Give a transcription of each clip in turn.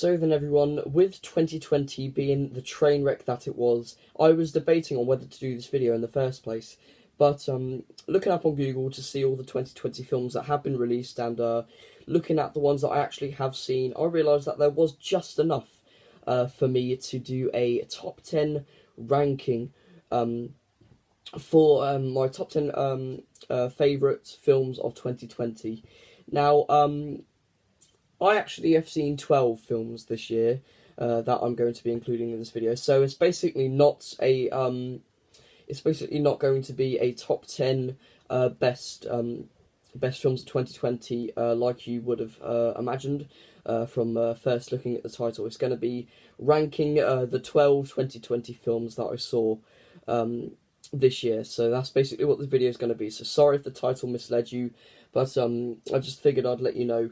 So then everyone, with 2020 being the train wreck that it was, I was debating on whether to do this video in the first place. But looking up on Google to see all the 2020 films that have been released and looking at the ones that I actually have seen, I realised that there was just enough for me to do a top 10 ranking for my top 10 favourite films of 2020. Now, I actually have seen 12 films this year that I'm going to be including in this video. So it's basically not a it's basically not going to be a top 10 best films of 2020 like you would have imagined from first looking at the title. It's going to be ranking the 12 2020 films that I saw this year. So that's basically what the video is going to be. So sorry if the title misled you, but I just figured I'd let you know.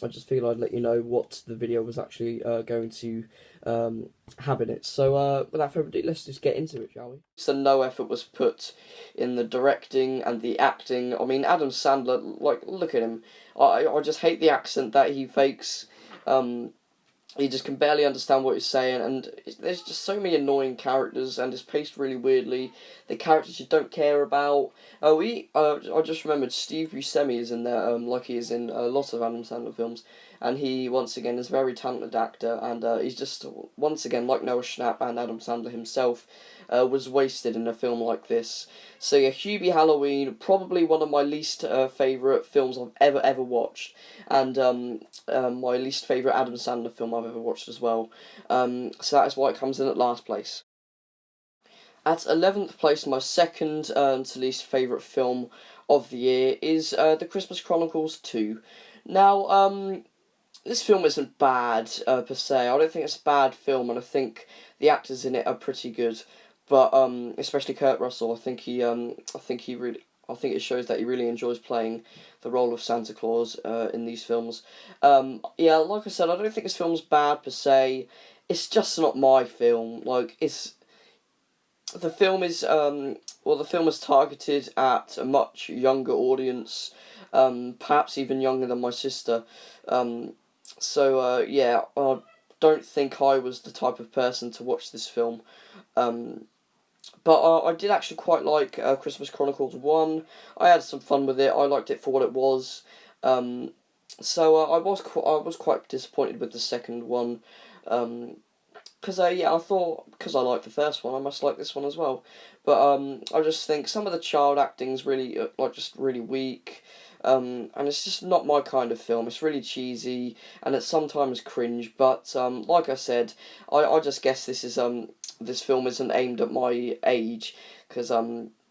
What the video was actually going to have in it. So without further ado, let's just get into it, shall we? So no effort was put in the directing and the acting. I mean, Adam Sandler, like, look at him. I just hate the accent that he fakes. You just can barely understand what he's saying, and there's just so many annoying characters, and it's paced really weirdly. The characters you don't care about. I just remembered Steve Buscemi is in there, like he is in a lot of Adam Sandler films, and he, once again, is a very talented actor, and he's just, once again, like Noah Schnapp and Adam Sandler himself, was wasted in a film like this. So yeah, Hubie Halloween, probably one of my least favourite films I've ever watched, and my least favourite Adam Sandler film I've ever watched as well. So that is why it comes in at last place. At 11th place, my second to least favourite film of the year is The Christmas Chronicles 2. Now, this film isn't bad per se. I don't think it's a bad film, and I think the actors in it are pretty good. But especially Kurt Russell, I think it shows that he really enjoys playing the role of Santa Claus in these films. Yeah, like I said, I don't think this film's bad per se. It's just not my film. Like, the film is targeted at a much younger audience, perhaps even younger than my sister. Yeah, I don't think I was the type of person to watch this film. But I did actually quite like Christmas Chronicles 1. I had some fun with it. I liked it for what it was. I was quite disappointed with the second one. Because I thought, because I liked the first one, I must like this one as well. But I just think some of the child acting's really just really weak. And it's just not my kind of film. It's really cheesy, and it's sometimes cringe. But like I said, I just guess this film isn't aimed at my age, because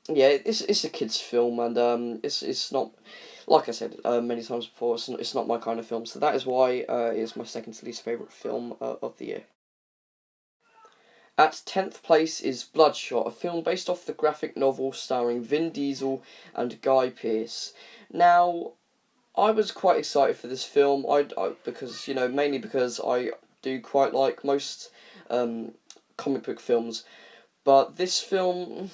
yeah, it's a kids' film, and it's not, like I said many times before, it's not my kind of film. So that is why it is my second to least favourite film of the year. At 10th place is Bloodshot, a film based off the graphic novel starring Vin Diesel and Guy Pearce. Now, I was quite excited for this film, because, mainly because I do quite like most comic book films, but this film,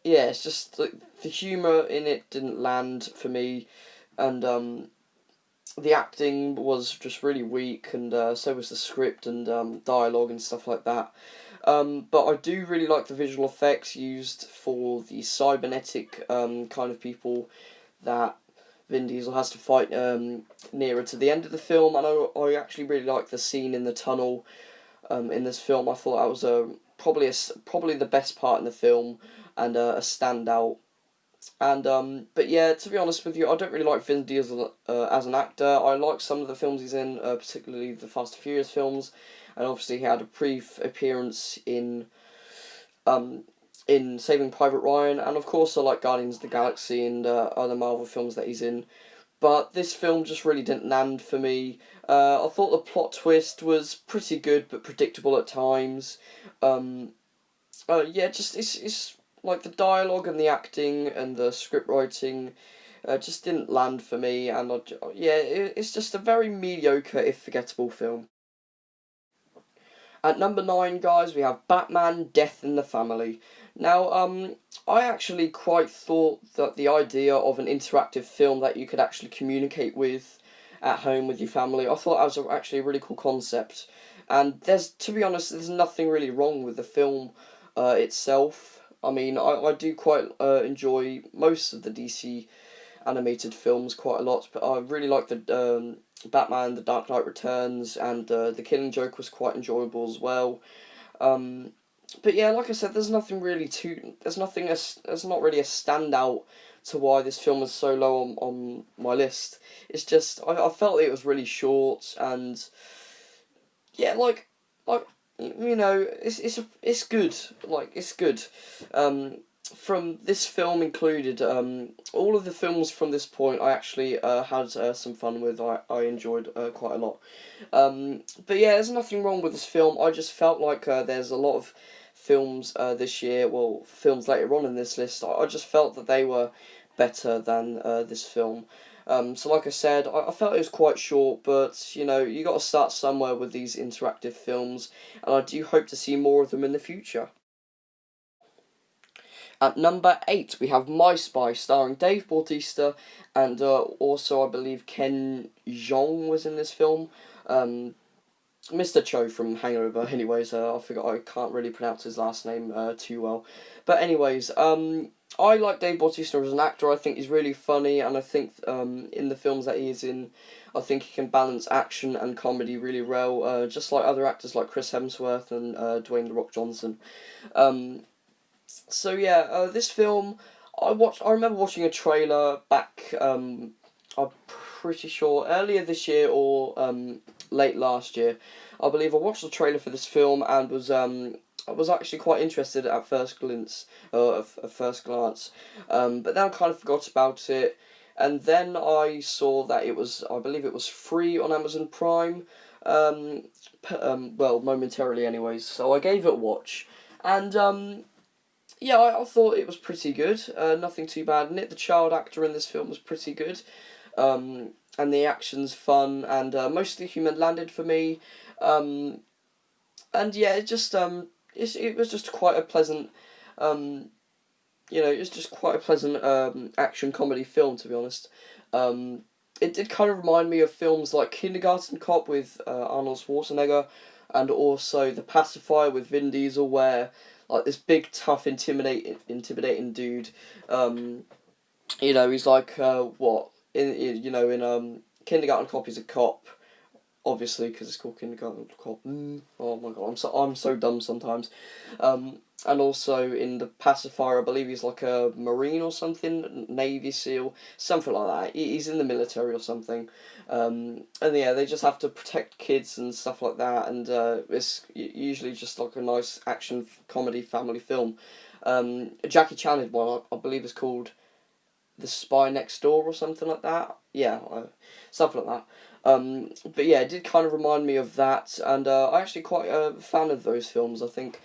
yeah, it's just, the humour in it didn't land for me, and the acting was just really weak, and so was the script and dialogue and stuff like that. But I do really like the visual effects used for the cybernetic kind of people that Vin Diesel has to fight nearer to the end of the film, and I actually really like the scene in the tunnel in this film. I thought that was probably the best part in the film, and a standout. And but yeah, to be honest with you, I don't really like Vin Diesel as an actor. I like some of the films he's in, particularly the Fast and Furious films, and obviously he had a brief appearance in Saving Private Ryan, and of course I like Guardians of the Galaxy and other Marvel films that he's in. But this film just really didn't land for me. I thought the plot twist was pretty good but predictable at times. Yeah, just it's like the dialogue and the acting and the script writing just didn't land for me, and it's just a very mediocre, if forgettable film. At number 9, guys, we have Batman: Death in the Family. Now, I actually quite thought that the idea of an interactive film that you could actually communicate with at home with your family. I thought that was actually a really cool concept. And to be honest, there's nothing really wrong with the film itself. I mean, I do quite enjoy most of the DC animated films quite a lot, but I really like the Batman, The Dark Knight Returns, and The Killing Joke was quite enjoyable as well. Um, but yeah, like I said, there's not really a standout to why this film was so low on my list. It's just I felt it was really short, and yeah, like it's good. Like, it's good. From this film included, all of the films from this point I actually had some fun with. I enjoyed quite a lot. But yeah, there's nothing wrong with this film. I just felt like there's a lot of films this year, well, films later on in this list, I just felt that they were better than this film. So like I said, I felt it was quite short, but, you got to start somewhere with these interactive films, and I do hope to see more of them in the future. At number 8, we have My Spy, starring Dave Bautista, and also, I believe, Ken Jeong was in this film. Mr. Cho from Hangover, anyways, I forgot, I can't really pronounce his last name too well. But anyways, I like Dave Bautista as an actor. I think he's really funny, and I think in the films that he is in, I think he can balance action and comedy really well, just like other actors like Chris Hemsworth and Dwayne The Rock Johnson. So yeah, this film, I remember watching a trailer back, I'm pretty sure earlier this year or late last year. I believe I watched the trailer for this film and I was actually quite interested at first glance, but then I kind of forgot about it, and then I saw that I believe it was free on Amazon Prime, well, momentarily anyways, so I gave it a watch, and yeah, I thought it was pretty good. Nothing too bad in it. The child actor in this film was pretty good. And the action's fun, and most of the humour landed for me. And yeah, it was just quite a pleasant, it was just quite a pleasant action comedy film, to be honest. It did kind of remind me of films like Kindergarten Cop with Arnold Schwarzenegger, and also The Pacifier with Vin Diesel, where like this big, tough, intimidating dude, he's like what in Kindergarten Cop, he's a cop, obviously, because it's called Kindergarten Cop. Oh my god, I'm so dumb sometimes. And also in The Pacifier, I believe he's like a Marine or something, Navy SEAL, something like that. He's in the military or something. And yeah, they just have to protect kids and stuff like that, and it's usually just like a nice action comedy family film. Jackie Chan had one, I believe it's called The Spy Next Door or something like that. Yeah, something like that. But yeah, it did kind of remind me of that, and I actually quite a fan of those films. I think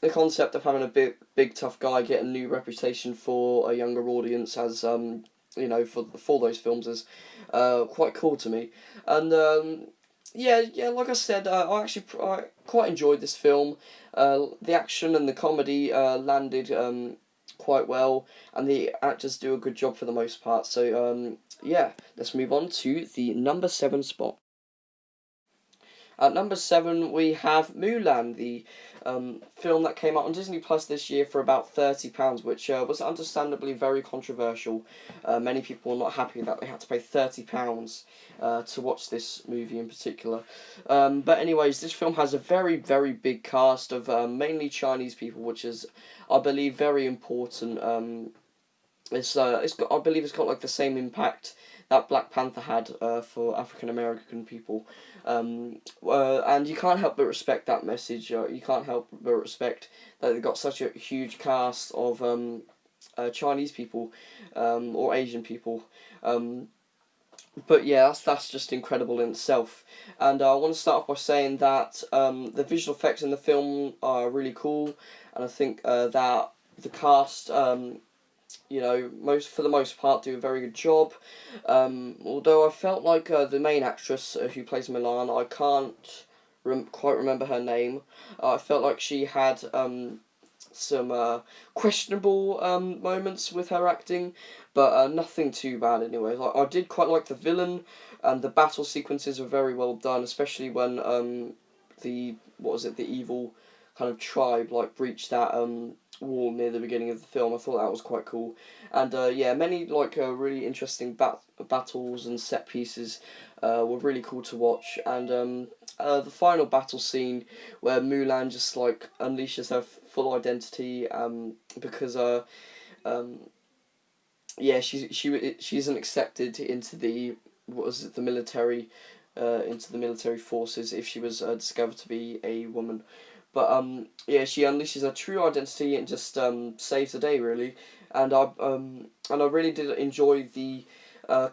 the concept of having a big tough guy get a new reputation for a younger audience as for those films is quite cool to me, and yeah, like I said, I quite enjoyed this film. The action and the comedy landed quite well, and the actors do a good job for the most part. So yeah, let's move on to the number 7 spot. At number 7, we have Mulan, the film that came out on Disney Plus this year for about £30, which was understandably very controversial. Many people were not happy that they had to pay £30 to watch this movie in particular. But anyways, this film has a very, very big cast of mainly Chinese people, which is, I believe, very important. I believe it's got like the same impact that Black Panther had for African American people, and you can't help but respect that message. You can't help but respect that they've got such a huge cast of Chinese people or Asian people. But yeah, that's just incredible in itself. And I want to start off by saying that the visual effects in the film are really cool, and I think that the cast, for the most part, do a very good job. Although I felt like the main actress who plays Milan, I can't quite remember her name. I felt like she had some questionable moments with her acting, but nothing too bad anyway. Like, I did quite like the villain, and the battle sequences were very well done, especially when the evil kind of tribe like breached that wall near the beginning of the film. I thought that was quite cool, and yeah, many like really interesting battles and set pieces were really cool to watch, and the final battle scene where Mulan just like unleashes her full identity because um, yeah, she isn't accepted into the military, into the military forces if she was discovered to be a woman. But yeah, she unleashes her true identity and just saves the day really. And I really did enjoy the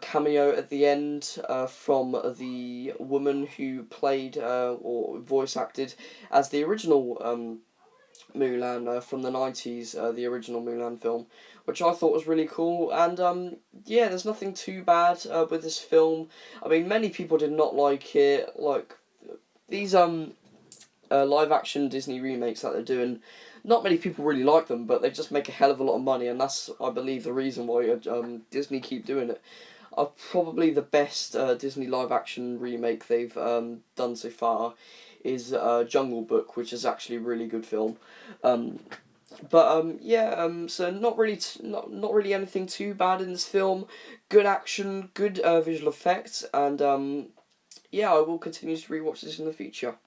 cameo at the end from the woman who played or voice acted as the original Mulan from the 90s, the original Mulan film, which I thought was really cool. And yeah, there's nothing too bad with this film. I mean, many people did not like it. Like these live action Disney remakes that they're doing, not many people really like them, but they just make a hell of a lot of money, and that's, I believe, the reason why Disney keep doing it. Probably the best Disney live action remake they've done so far is Jungle Book, which is actually a really good film. Um, so not really anything too bad in this film. Good action, good visual effects, and yeah, I will continue to rewatch this in the future.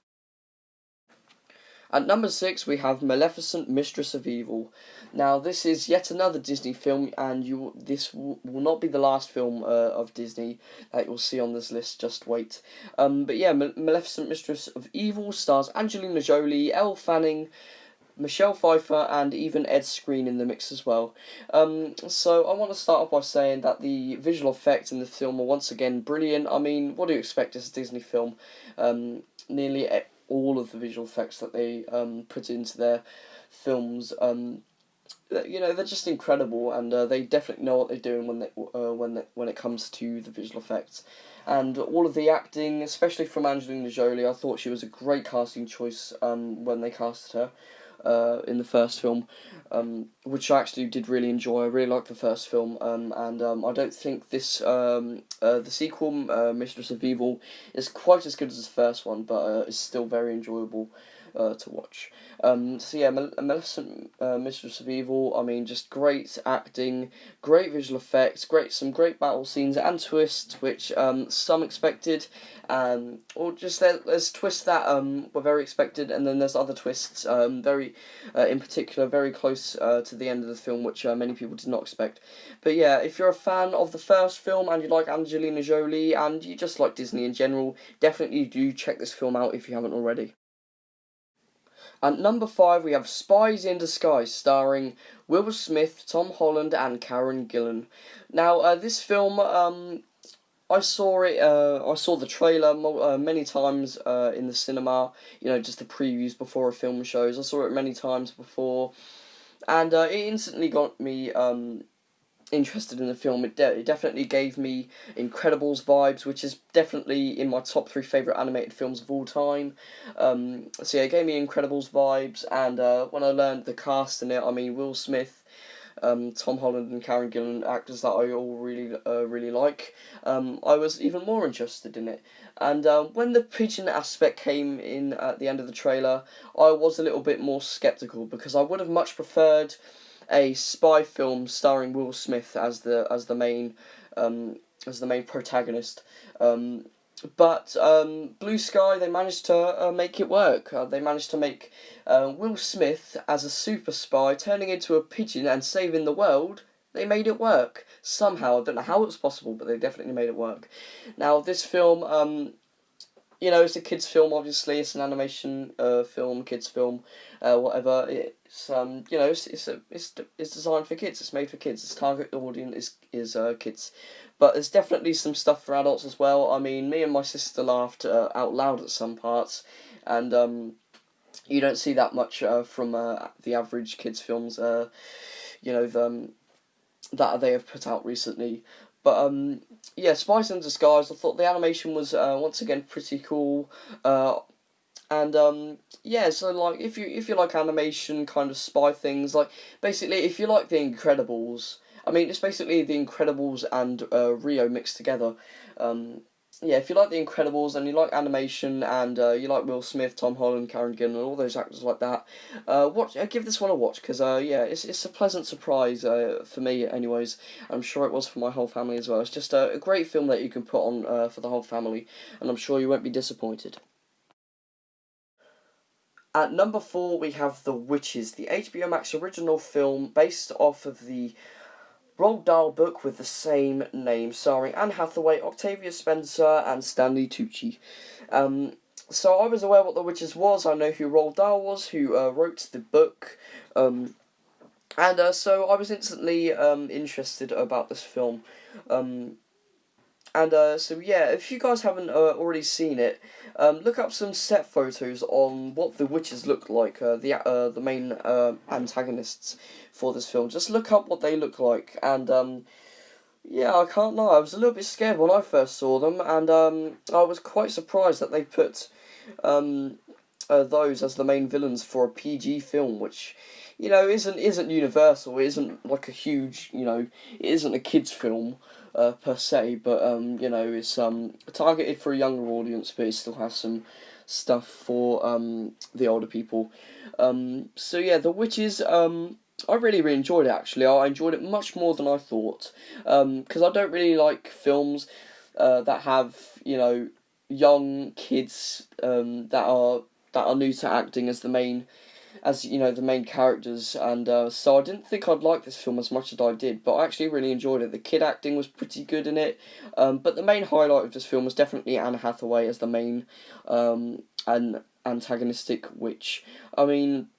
At number 6, we have Maleficent, Mistress of Evil. Now, this is yet another Disney film, and this will not be the last film of Disney that you'll see on this list, just wait. But yeah, Maleficent, Mistress of Evil stars Angelina Jolie, Elle Fanning, Michelle Pfeiffer, and even Ed Skrein in the mix as well. So I want to start off by saying that the visual effects in the film are once again brilliant. I mean, what do you expect as a Disney film? Nearly all of the visual effects that they put into their films, they're just incredible, and they definitely know what they're doing when it comes to the visual effects. And all of the acting, especially from Angelina Jolie, I thought she was a great casting choice when they casted her in the first film, which I actually did really enjoy. I really liked the first film, and I don't think the sequel, Mistress of Evil, is quite as good as the first one, but it's still very enjoyable to watch. So yeah, Maleficent, Mistress of Evil, I mean, just great acting, great visual effects, some great battle scenes and twists, which some expected, or just there's twists that were very expected, and then there's other twists, in particular, very close to the end of the film, which many people did not expect. But yeah, if you're a fan of the first film and you like Angelina Jolie and you just like Disney in general, definitely do check this film out if you haven't already. At number 5, we have Spies in Disguise, starring Will Smith, Tom Holland, and Karen Gillan. Now, this film, I saw it. I saw the trailer many times in the cinema. Just the previews before a film shows. I saw it many times before, and it instantly got me interested in the film. It definitely gave me Incredibles vibes, which is definitely in my top 3 favourite animated films of all time. So yeah, it gave me Incredibles vibes, and when I learned the cast in it, I mean Will Smith, Tom Holland and Karen Gillan, actors that I all really like, I was even more interested in it. And when the pigeon aspect came in at the end of the trailer, I was a little bit more sceptical, because I would have much preferred a spy film starring Will Smith as the main protagonist. But Blue Sky, they managed to make it work. They managed to make Will Smith as a super spy turning into a pigeon and saving the world. They made it work somehow. I don't know how it was possible, but they definitely made it work. Now, this film, it's a kids' film. Obviously, it's an animation film, kids' film, whatever. It's it's designed for kids. It's made for kids. Its target audience is kids, but there's definitely some stuff for adults as well. I mean, me and my sister laughed out loud at some parts, and you don't see that much from the average kids' films. That they have put out recently. But yeah, Spies in Disguise, I thought the animation was once again pretty cool. And yeah, so like if you like animation kind of spy things, like basically if you like The Incredibles, I mean it's basically The Incredibles and Rio mixed together. Um, yeah, if you like The Incredibles and you like animation and you like Will Smith, Tom Holland, Karen Gillan, all those actors like that, give this one a watch because yeah, it's a pleasant surprise for me, anyways. I'm sure it was for my whole family as well. It's just a great film that you can put on for the whole family, and I'm sure you won't be disappointed. At number 4, we have The Witches, the HBO Max original film based off of the Roald Dahl book with the same name, starring Anne Hathaway, Octavia Spencer, and Stanley Tucci. Um, so I was aware what The Witches was. I know who Roald Dahl was, who wrote the book. And so I was instantly interested about this film. Um, and so yeah, if you guys haven't already seen it, look up some set photos on what the witches look like. The main antagonists for this film. Just look up what they look like, and yeah, I can't lie. I was a little bit scared when I first saw them, and I was quite surprised that they put um, those as the main villains for a PG film, which isn't universal. It isn't like a huge it isn't a kids film per se, but it's targeted for a younger audience, but it still has some stuff for the older people. So yeah, The Witches. I really, really enjoyed it, actually. I enjoyed it much more than I thought. Because I don't really like films that have, young kids that are new to acting as the main characters, and so I didn't think I'd like this film as much as I did, but I actually really enjoyed it. The kid acting was pretty good in it, but the main highlight of this film was definitely Anne Hathaway as the main and antagonistic witch. I mean,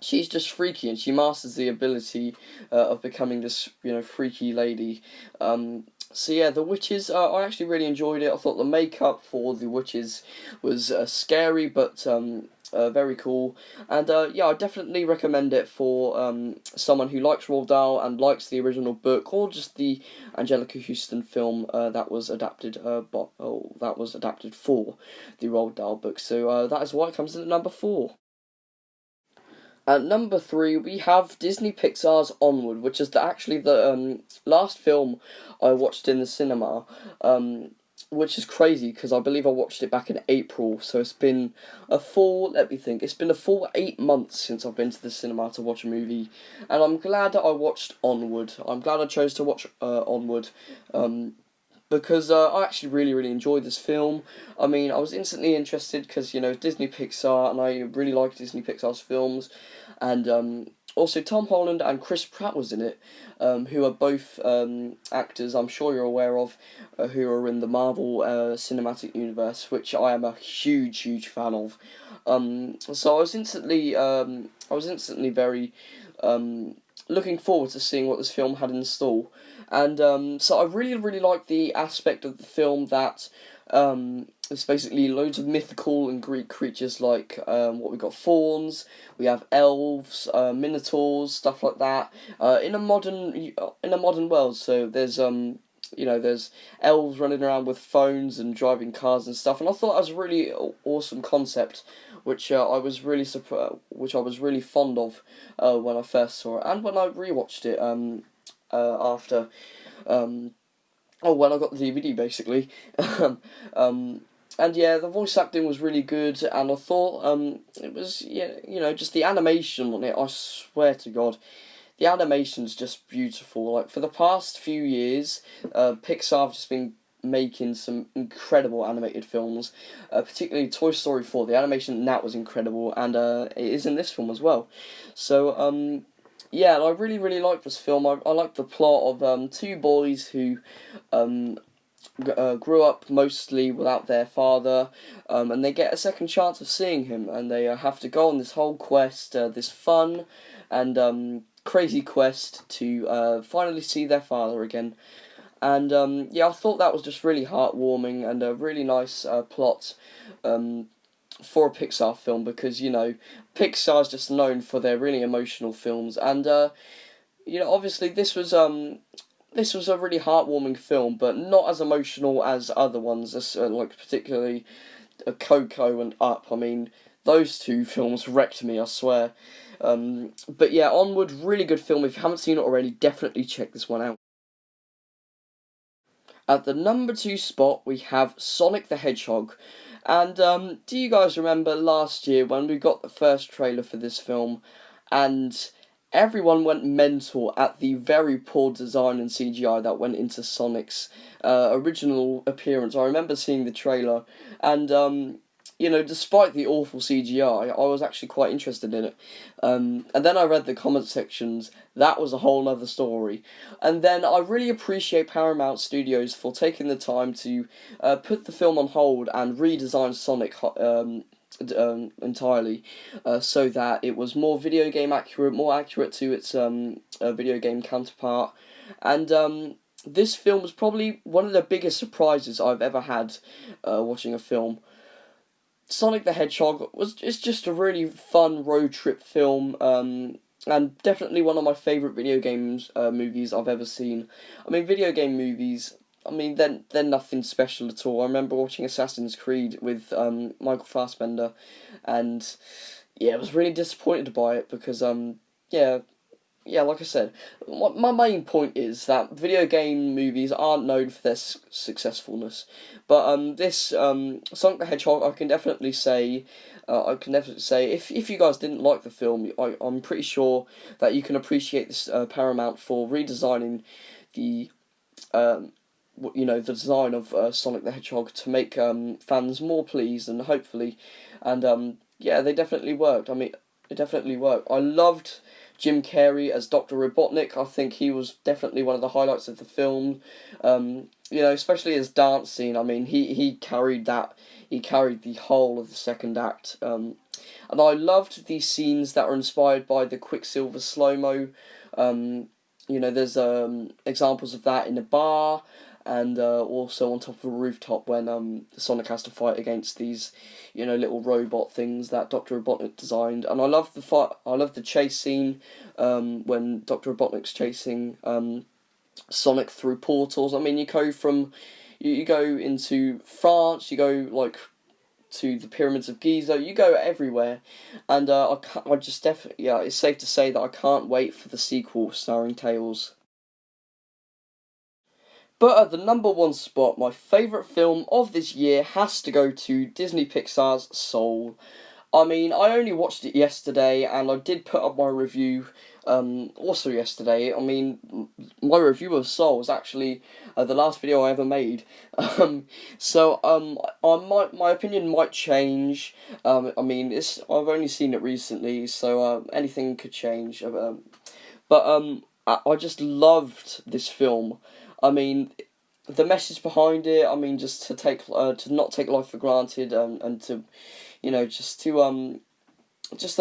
she's just freaky, and she masters the ability of becoming this, freaky lady. So yeah, The Witches, I actually really enjoyed it. I thought the makeup for The Witches was scary, but very cool. And yeah, I definitely recommend it for someone who likes Roald Dahl and likes the original book, or just the Angelica Houston film that was adapted for the Roald Dahl book. So that is why it comes in at number 4. At number 3, we have Disney Pixar's Onward, which is actually the last film I watched in the cinema, which is crazy because I believe I watched it back in April, so it's been it's been a full 8 months since I've been to the cinema to watch a movie, and I'm glad that I watched Onward. I'm glad I chose to watch Onward, because I actually really, really enjoyed this film. I mean, I was instantly interested because, Disney Pixar, and I really like Disney Pixar's films, and also Tom Holland and Chris Pratt was in it, who are both actors I'm sure you're aware of, who are in the Marvel Cinematic Universe, which I am a huge, huge fan of. So I was instantly very looking forward to seeing what this film had in store. And so I really, really like the aspect of the film that it's basically loads of mythical and Greek creatures like what we got fauns, we have elves, minotaurs, stuff like that. In a modern world, so there's elves running around with phones and driving cars and stuff, and I thought that was a really awesome concept, which I was really fond of when I first saw it, and when I rewatched it after when I got the DVD basically. um, and yeah, the voice acting was really good, and I thought it was just the animation on it. I swear to God, the animation's just beautiful. Like for the past few years, Pixar have just been making some incredible animated films, particularly Toy Story 4. The animation in that was incredible, and it is in this film as well. So yeah, I really, really like this film. I like the plot of two boys who grew up mostly without their father, and they get a second chance of seeing him, and they have to go on this whole quest, this fun and crazy quest to finally see their father again. And yeah, I thought that was just really heartwarming and a really nice plot for a Pixar film, because Pixar's just known for their really emotional films, and obviously this was a really heartwarming film, but not as emotional as other ones, like particularly Coco and Up. I mean, those two films wrecked me, I swear. But yeah, Onward, really good film. If you haven't seen it already, definitely check this one out. At the number 2 spot, we have Sonic the Hedgehog. And do you guys remember last year when we got the first trailer for this film, and everyone went mental at the very poor design and CGI that went into Sonic's original appearance? I remember seeing the trailer, and despite the awful CGI, I was actually quite interested in it. And then I read the comment sections. That was a whole other story. And then I really appreciate Paramount Studios for taking the time to put the film on hold and redesign Sonic entirely, so that it was more video game accurate, more accurate to its video game counterpart. And this film was probably one of the biggest surprises I've ever had watching a film. Sonic the Hedgehog is just a really fun road trip film, and definitely one of my favourite video games movies I've ever seen. I mean, video game movies, I mean, they're nothing special at all. I remember watching Assassin's Creed with Michael Fassbender, and yeah, I was really disappointed by it because like I said, my main point is that video game movies aren't known for their successfulness, but this Sonic the Hedgehog, I can definitely say, if you guys didn't like the film, I'm pretty sure that you can appreciate this Paramount for redesigning the the design of Sonic the Hedgehog to make fans more pleased, and hopefully, and they definitely worked. I mean, it definitely worked. I loved Jim Carrey as Dr. Robotnik. I think he was definitely one of the highlights of the film. Especially his dance scene. I mean, he carried that. He carried the whole of the second act. And I loved these scenes that are inspired by the Quicksilver slow-mo. There's examples of that in a bar, and also on top of a rooftop when Sonic has to fight against these, little robot things that Dr. Robotnik designed. And I love the fight. I love the chase scene when Dr. Robotnik's chasing Sonic through portals. I mean, you go into France, you go to the pyramids of Giza, you go everywhere, and it's safe to say that I can't wait for the sequel starring Tails. But at the number 1 spot, my favourite film of this year has to go to Disney Pixar's Soul. I mean, I only watched it yesterday, and I did put up my review also yesterday. I mean, my review of Soul was actually the last video I ever made. My opinion might change. I mean, I've only seen it recently, so anything could change. I just loved this film. I mean, the message behind it. I mean, just to not take life for granted, and to, just to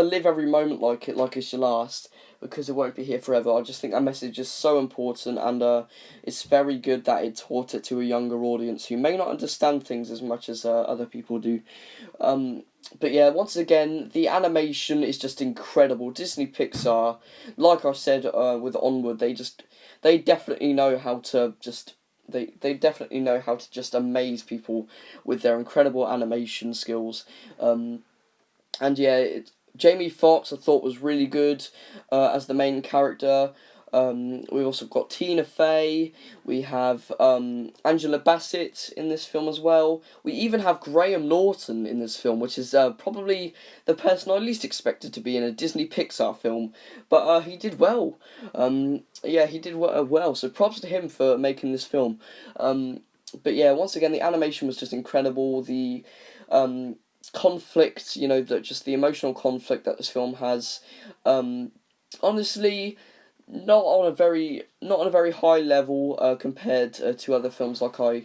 live every moment like it's your last, because it won't be here forever. I just think that message is so important, and it's very good that it taught it to a younger audience who may not understand things as much as other people do. But yeah, once again, the animation is just incredible. Disney Pixar, like I said with Onward, they definitely know how to just. They definitely know how to just amaze people with their incredible animation skills. Jamie Foxx I thought was really good as the main character. We've also got Tina Fey. We have Angela Bassett in this film as well. We even have Graham Norton in this film, which is probably the person I least expected to be in a Disney Pixar film. But he did well. He did well. So props to him for making this film. But yeah, once again, the animation was just incredible. The conflict, just the emotional conflict that this film has. Honestly, not on a very high level compared to other films like I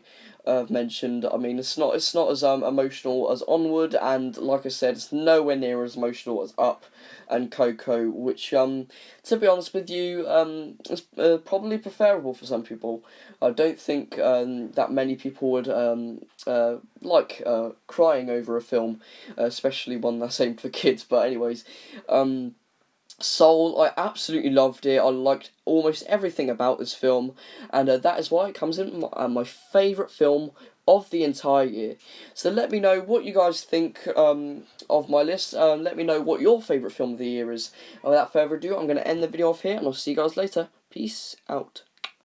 mentioned. I mean, it's not as emotional as Onward, and like I said, it's nowhere near as emotional as Up and Coco, which to be honest with you is probably preferable for some people. I don't think that many people would like crying over a film, especially one that's aimed for kids. But anyways, Soul, I absolutely loved it. I liked almost everything about this film, and that is why it comes in my favourite film of the entire year. So let me know what you guys think of my list. Let me know what your favourite film of the year is. And without further ado, I'm going to end the video off here, and I'll see you guys later. Peace out.